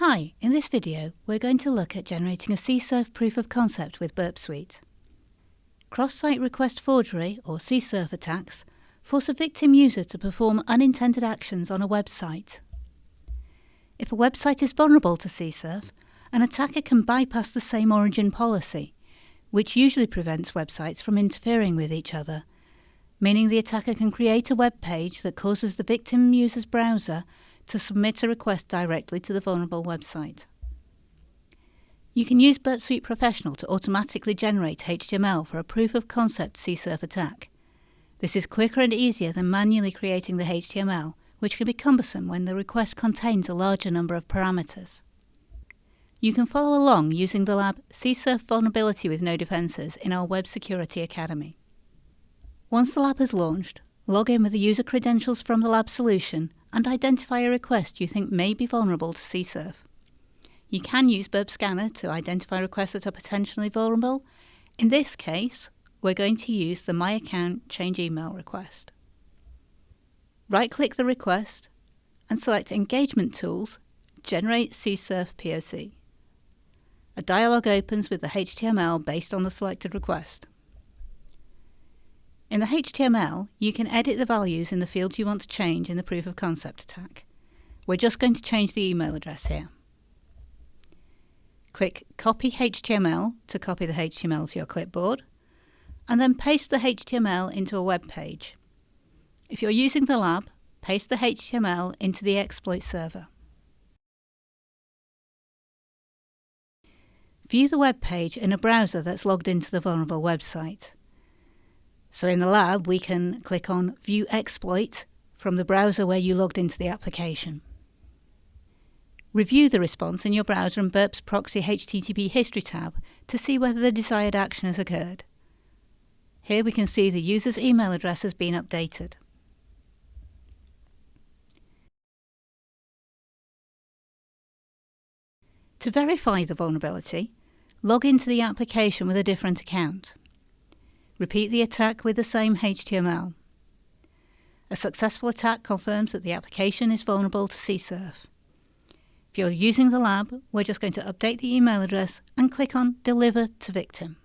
Hi, in this video we're going to look at generating a CSRF proof of concept with Burp Suite. Cross-site request forgery, or CSRF attacks, force a victim user to perform unintended actions on a website. If a website is vulnerable to CSRF, an attacker can bypass the same origin policy, which usually prevents websites from interfering with each other, meaning the attacker can create a web page that causes the victim user's browser to submit a request directly to the vulnerable website. You can use Burp Suite Professional to automatically generate HTML for a proof of concept CSRF attack. This is quicker and easier than manually creating the HTML, which can be cumbersome when the request contains a larger number of parameters. You can follow along using the lab CSRF Vulnerability with No Defenses in our Web Security Academy. Once the lab has launched, log in with the user credentials from the lab solution and identify a request you think may be vulnerable to CSRF. You can use Burp Scanner to identify requests that are potentially vulnerable. In this case, we're going to use the My Account Change Email request. Right-click the request and select Engagement Tools, Generate CSRF POC. A dialog opens with the HTML based on the selected request. In the HTML, you can edit the values in the fields you want to change in the proof of concept attack. We're just going to change the email address here. Click Copy HTML to copy the HTML to your clipboard, and then paste the HTML into a web page. If you're using the lab, paste the HTML into the exploit server. View the web page in a browser that's logged into the vulnerable website. So in the lab, we can click on View Exploit from the browser where you logged into the application. Review the response in your browser and Burp's Proxy HTTP History tab to see whether the desired action has occurred. Here we can see the user's email address has been updated. To verify the vulnerability, log into the application with a different account. Repeat the attack with the same HTML. A successful attack confirms that the application is vulnerable to CSRF. If you're using the lab, we're just going to update the email address and click on Deliver to Victim.